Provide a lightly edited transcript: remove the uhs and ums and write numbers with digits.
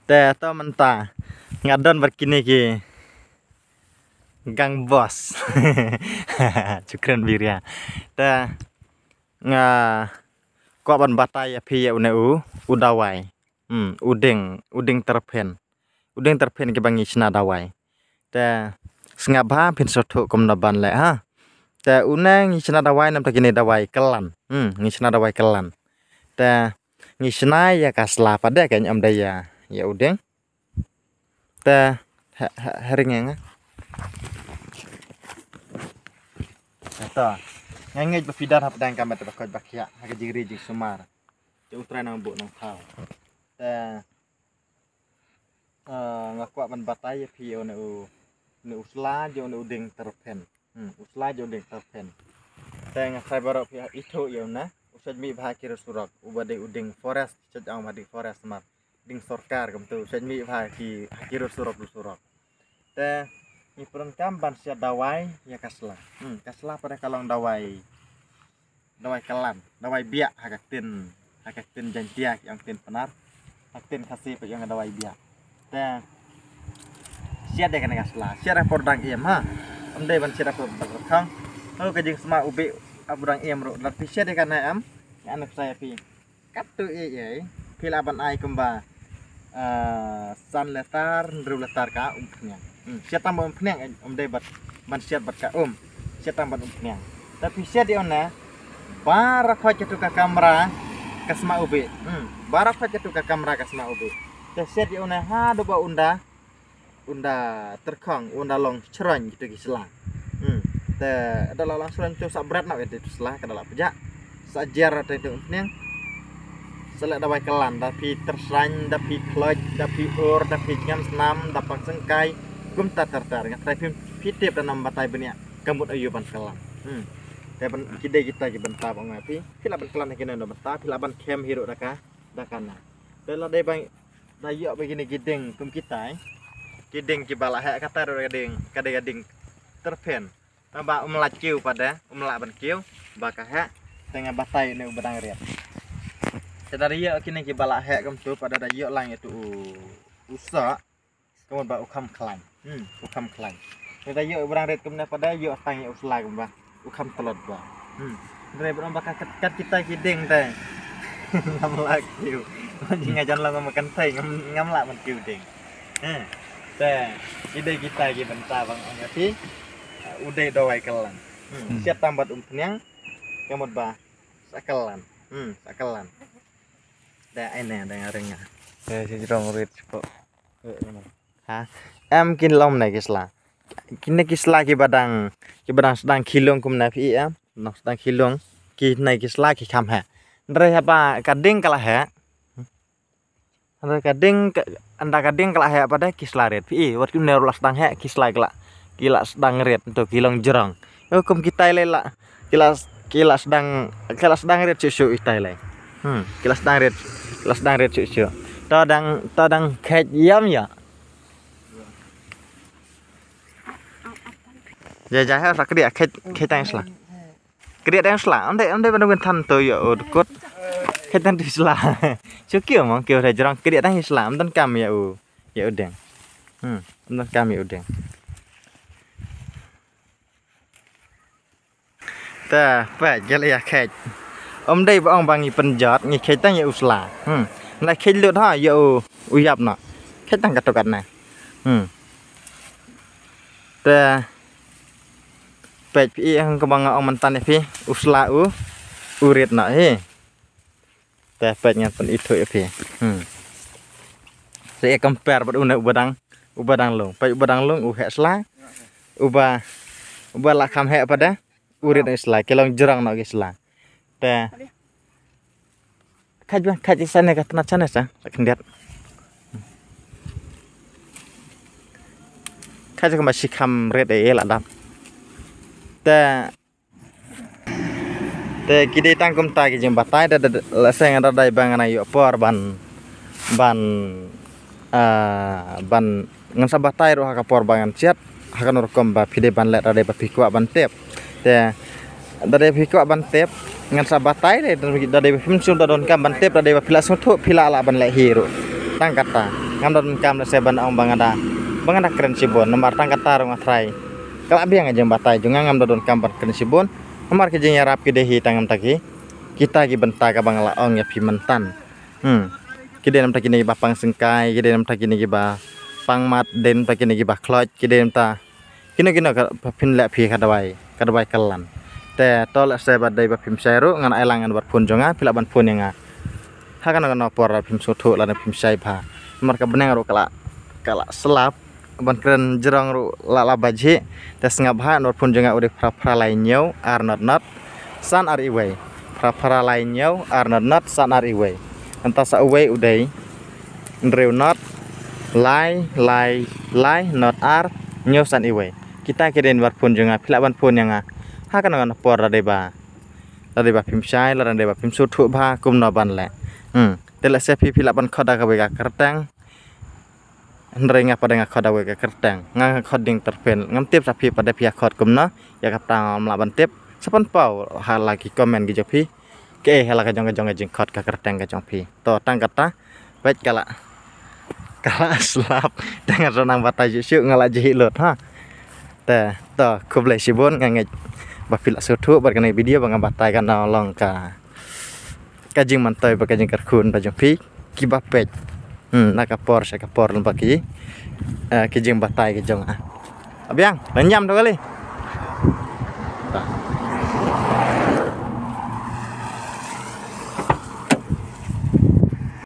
Teh to mentah ngadon berkini ki gang bos. Cukran biria. Teh nga kok ban batai api ya uneu udawai. Uding terpen. Uding terpen ke bangi sna dawai. Teh sengabha pin sothuk kom naban le ha. Teh uneng sna dawai nam takini dawai kelan. Ngisna dawai kelan. Teh ngisna ya kasla pada kan am daya. Ya udeng. Teh haringnya. Ata. Ngangej befidar hap dang kamet bakot bakya haga jigri jig sumar. Te utra nang bu nang thau. Teh ngakuat man batai pi onu nu usla jo nu uding terpen. Usla jo uding terpen. Teh ngasai barok pi itu yo na. Usaj mi bha kira surak ubade uding forest caj ang madi forest mar. Ding sorkar kam tu usaj mi bha ki kira surak du surak. Teh ni perenkam ban sia dawai ya kasla. Kasla pada kalong dawai. Dawai kelan, dawai biak hakatin jantiak yang tin penar. Hakatin kasih pe yang dawai biak. Teh sia de kana kasla. Sia rapor dang iem ha. Amde ban sia rapor bakang. Lalu kajing sema ubi abrang iem ro. Tapi sia de kana am anak saya pi. Katu ye pila ban ai kemba. San letar, ndru letar ka umpnya. Sia tambah umpnya amde ban sia bat ka sia tambah umpnya. Tapi sia di ona barak aja tuh ke kamera kasma ubi. Barak aja tuh ke kamera kasma ubi. Teh sia di ona ha do ba unda terkong unda long ceron gitu gisla. Teh ada long ceron tu sabrat nak itu selah kada lah pejak. Sajar teh itu nya. Selek dawai kelan tapi tersan tapi kloj tapi ur tapi nyam senam dapat sengkai gum tatar ngatai pitip dan batai benia gambut ayu ban kelan. Teh ban kide kita ki benta bang api pila ban kelan kene no benta pila ban kem hiru dakana. Dela dai bang dayo begini gideng kum kita gideng ki bala hak kata ro gading terpen. Tamba umlat kiu pada umlat ban kiu baka hak tengah batai ne ubadang riat. Sedari ya kini ki bala hak kum tu pada dayo lang itu usak kemudian ba ukam klan. Ukam klan. Dayo ubadang riat kum pada yo tang ya usla kum ba. Ukam telot ba. Dari berapa kat kita gideng teh. Ngamlak kiu. Ngajan lah makan teh ngamlak man kiu ding. Teh ide kita gi benta bang ngati. Udah dawai kelan. Siap tambat umpnyang kemod ba sakelan. Sakelan. Teh ene ada ngarengnya. Si rong rit kok. Ha. Em kin lom nai kisla. Kini kisla ki badang sedang kilong kum na pi am nak sedang kilong ki nai kisla ki kam ha ndre apa kading kalah ha anda kading kalah ha pada kisla ret pi wat kum neru sedang ha kisla kila sedang ret untuk kilong jerong kum kita lela kila sedang ret susu itai lai kila sedang ret susu tadang khet yam ya. Jajah ha sakria khetang sla. Kriya tang sla. Ande ban tan to yo kot. Khetang di sla. Cukio mong kio jarang kriya tang sla amdan kam ya ya udeng. Amdan kam ya udeng. Ta pa jale ya khet. Dai ba ong bangi penjat ngi khetang ya usla. Lai khet lut ha yo uyap na. Khetang katokat na. Ta pet pi ang kebanga ong mantan pi usla urit nak teh petnya pun itu pi saya compare pada ubadang long pet ubadang long hek sla uba lah kam hek pada urit isla kelong jerang nak isla teh kaj sana kat sana sa kendiat kaj masih kam red lah dah teh kide tangkum ta ki jembatai da leseng ada dai bangan ayo por ban ngan sabatai ro haka por bangan ciat hakan rokom ba pide ban let ada ba pikwa ban tep teh da pikwa ban tep ngan sabatai le da pimsum da don kam ban tep da ba pila soto pila ala ban le hero tang kata ngam don kam le seban ong bangada keren sibon nomor tang kata rong atrai kala biang aja batai junga ngam don kam keren sibon nomor ke jeng yarap ke dehi tangam taki kita gi benta ka bangala ong ya pimentan kide nam taki ni bapang sengkai kide nam taki ni ba pangmat den taki ni ba kloj kide nam ta kino ka pin le phi kadawai kelan te tol sebat dai ba pim sairu ngan ailangan bar pun jonga pila ban pun yang hakan kan opor pim soto lan pim sai ba marka benang ro kala selap ban keren jerong ro la baji tes ngabha nor pun jonga uri pra lainyo ar not san ar iway pra lainyo ar not san ar iway anta sa uway udai ndreu not lai not ar nyo san iway kita kiden bar pun jonga pila ban pun yang hakan kan opor ra deba pim sai la deba pim soto ba kum no ban le tela se pila ban khoda ka bega kertang ndrenga pada ngakhoda bega kertang nga khoding terpen ngam tip sapi pada pihak khod kumna ya kapta mlaban tip sapan pau hal lagi komen gi jopi ke hala ka jong jing khod ka kertang ka jong pi to tang kata baik kala slap dengan renang batai syuk ngala jehi lot ha te to kublai sibon ngange bapila sotu barkanai video bang batai kan long ka kajing mantoy ba kajing karkun ba jong pi ki bapet nakapor sa kapor lembaki kijing batai ke jong abiang lenyam to kali